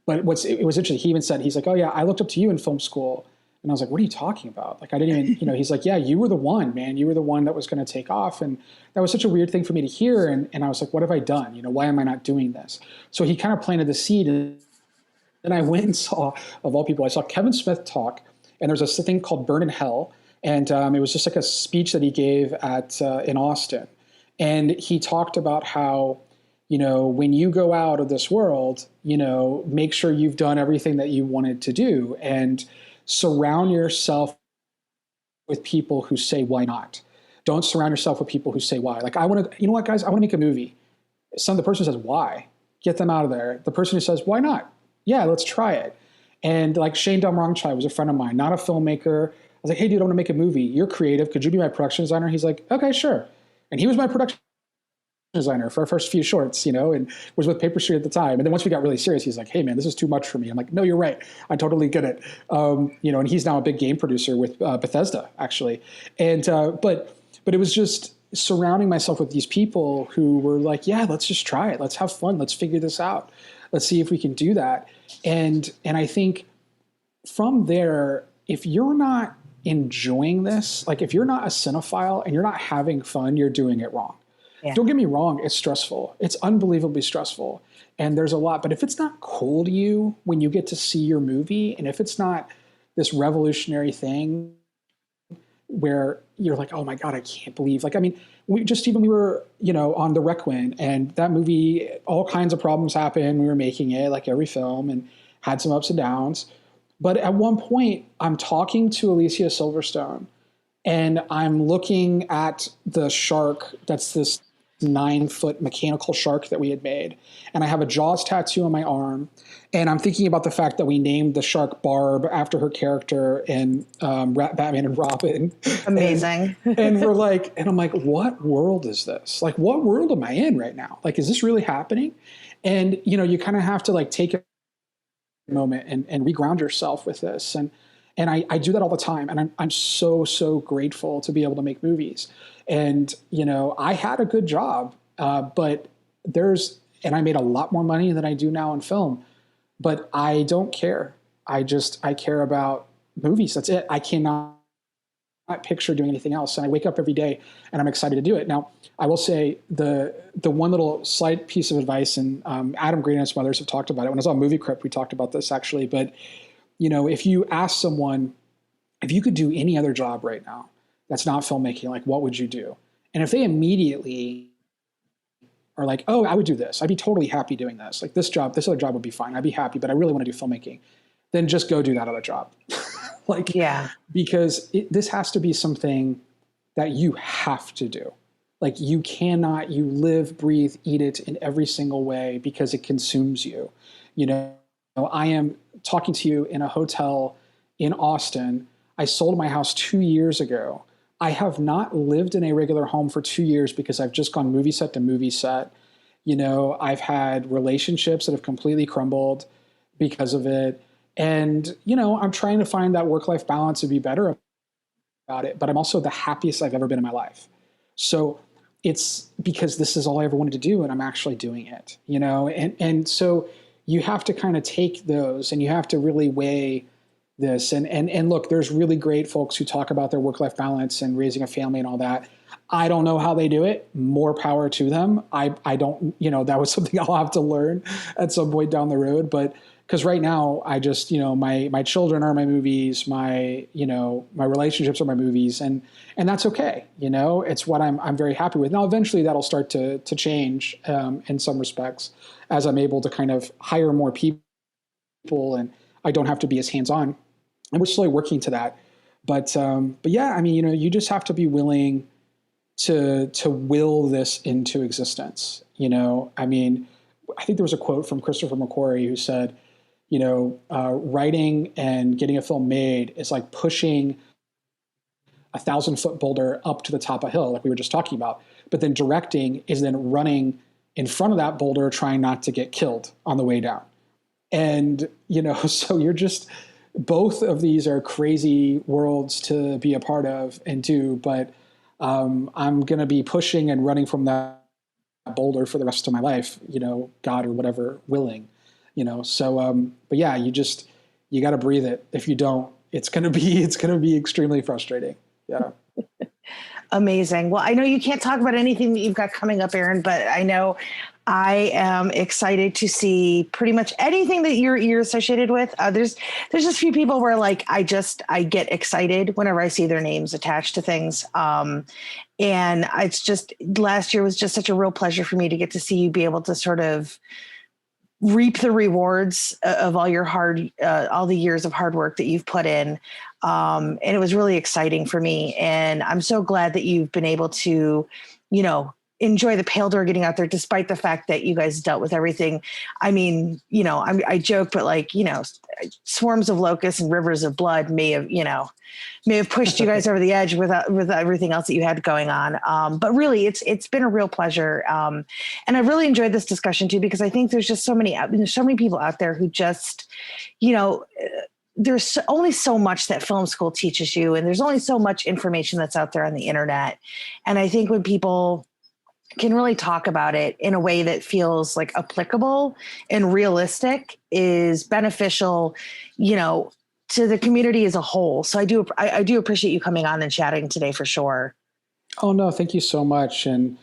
But it was interesting. He even said, he's like, "Oh yeah, I looked up to you in film school." And I was like, "What are you talking about?" Like, I didn't even, he's like, "Yeah, you were the one, man. You were the one that was going to take off." And that was such a weird thing for me to hear. And I was like, what have I done? Why am I not doing this? So he kind of planted the seed. And I went and saw, of all people, I saw Kevin Smith talk. And there's this thing called Burn in Hell. And it was just like a speech that he gave in Austin. And he talked about how, when you go out of this world, make sure you've done everything that you wanted to do. And surround yourself with people who say, why not? Don't surround yourself with people who say why. Like, I want to, guys, I want to make a movie. The person says, why? Get them out of there. The person who says, why not? Yeah, let's try it. And like Shane Dalmarongchai was a friend of mine, not a filmmaker. I was like, "Hey dude, I want to make a movie. You're creative. Could you be my production designer?" He's like, "Okay, sure." And he was my production designer for our first few shorts, and was with Paper Street at the time. And then once we got really serious, he's like, "Hey man, this is too much for me." I'm like, "No, you're right. I totally get it." And he's now a big game producer with Bethesda, actually. And but it was just surrounding myself with these people who were like, "Yeah, let's just try it. Let's have fun. Let's figure this out. Let's see if we can do that." And I think from there, if you're not enjoying this, like if you're not a cinephile and you're not having fun, you're doing it wrong. Yeah. Don't get me wrong, it's stressful. It's unbelievably stressful. And there's a lot, but if it's not cool to you when you get to see your movie, and if it's not this revolutionary thing where you're like, "Oh my God, I can't believe," like, I mean, we were, on the Requiem, and that movie, all kinds of problems happened. We were making it like every film and had some ups and downs. But at one point I'm talking to Alicia Silverstone and I'm looking at the shark that's this 9-foot mechanical shark that we had made. And I have a Jaws tattoo on my arm. And I'm thinking about the fact that we named the shark Barb after her character in Batman and Robin. Amazing. And we're like, and I'm like, what world is this? Like, what world am I in right now? Like, is this really happening? And, you kind of have to like take a moment and reground yourself with this. And I do that all the time. And I'm so grateful to be able to make movies. And, I had a good job, but and I made a lot more money than I do now in film, but I don't care. I care about movies. That's it. I cannot picture doing anything else. And I wake up every day and I'm excited to do it. Now, I will say the one little slight piece of advice, and Adam Green and some others have talked about it. When I was on Movie Crypt, we talked about this actually, but if you ask someone, if you could do any other job right now that's not filmmaking, like what would you do? And if they immediately are like, oh, I would do this. I'd be totally happy doing this. Like this other job would be fine. I'd be happy, but I really want to do filmmaking. Then just go do that other job. Like, Yeah. because this has to be something that you have to do. Like you cannot, you live, breathe, eat it in every single way because it consumes you. You know, I am talking to you in a hotel in Austin. I sold my house 2 years ago. I have not lived in a regular home for 2 years because I've just gone movie set to movie set. You know, I've had relationships that have completely crumbled because of it. And, you know, I'm trying to find that work-life balance to be better about it, but I'm also the happiest I've ever been in my life. So it's because this is all I ever wanted to do, and I'm actually doing it, you know? And so you have to kind of take those and you have to really weigh this. And look, there's really great folks who talk about their work-life balance and raising a family and all that. I don't know how they do it. More power to them. I don't, you know, that was something I'll have to learn at some point down the road. But because right now I just, you know, my children are my movies, my relationships are my movies, and that's okay. You know, it's what I'm very happy with. Now, eventually that'll start to change in some respects as I'm able to kind of hire more people and I don't have to be as hands-on. And we're slowly working to that. But yeah, I mean, you know, you just have to be willing to will this into existence. You know, I mean, I think there was a quote from Christopher McQuarrie who said, you know, writing and getting a film made is like pushing 1,000-foot boulder up to the top of a hill, like we were just talking about. But then directing is then running in front of that boulder, trying not to get killed on the way down. And, you know, so you're just, both of these are crazy worlds to be a part of and do, but I'm going to be pushing and running from that boulder for the rest of my life, you know, God or whatever willing, you know? So, but yeah, you got to breathe it. If you don't, it's going to be extremely frustrating. Yeah. Amazing. Well, I know you can't talk about anything that you've got coming up, Aaron, but I know I am excited to see pretty much anything that you're associated with. There's just a few people where like I get excited whenever I see their names attached to things. And it's just, last year was just such a real pleasure for me to get to see you be able to sort of reap the rewards of all your all the years of hard work that you've put in. And it was really exciting for me. And I'm so glad that you've been able to, you know, enjoy the Pale Door getting out there, despite the fact that you guys dealt with everything. I mean, you know, I joke, but like, you know, swarms of locusts and rivers of blood may have pushed you guys over the edge with everything else that you had going on. But really, it's been a real pleasure. And I've really enjoyed this discussion too, because I think there's just so many people out there who just, you know, there's only so much that film school teaches you, and there's only so much information that's out there on the internet. And I think when people can really talk about it in a way that feels like applicable and realistic is beneficial, you know, to the community as a whole. So I do appreciate you coming on and chatting today for sure. Oh no, thank you so much. And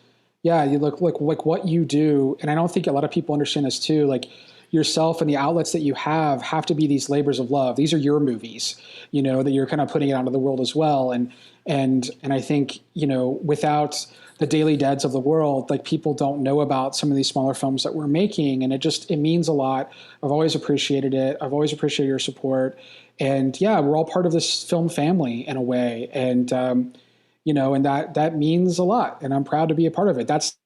yeah, you look like what you do. And I don't think a lot of people understand this too. Like yourself and the outlets that you have to be these labors of love. These are your movies, you know, that you're kind of putting it out into the world as well. And I think, you know, without the Daily Deads of the world, like people don't know about some of these smaller films that we're making. And it means a lot. I've always appreciated it. I've always appreciated your support. And yeah, we're all part of this film family in a way. And, you know, and that means a lot. And I'm proud to be a part of it. That's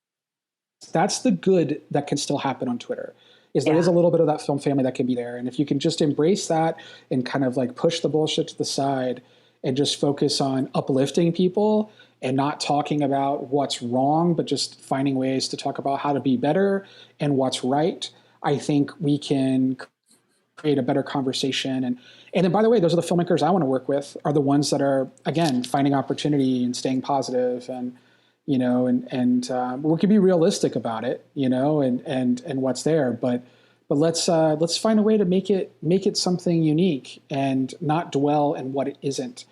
the good that can still happen on Twitter. There is a little bit of that film family that can be there. And if you can just embrace that and kind of like push the bullshit to the side and just focus on uplifting people and not talking about what's wrong, but just finding ways to talk about how to be better and what's right, I think we can create a better conversation. And then, by the way, those are the filmmakers I want to work with, are the ones that are, again, finding opportunity and staying positive and, you know, and we can be realistic about it, you know, and what's there, but let's find a way to make it something unique and not dwell in what it isn't,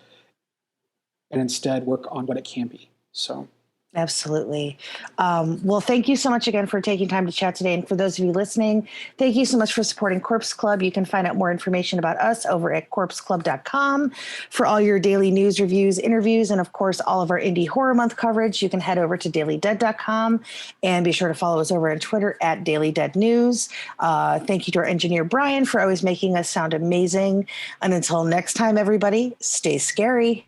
and instead work on what it can be. So Absolutely. Well, thank you so much again for taking time to chat today. And for those of you listening, thank you so much for supporting Corpse Club. You can find out more information about us over at corpseclub.com. For all your daily news, reviews, interviews, and of course, all of our Indie Horror Month coverage, you can head over to dailydead.com and be sure to follow us over on Twitter at Daily Dead News. Thank you to our engineer, Brian, for always making us sound amazing. And until next time, everybody, stay scary.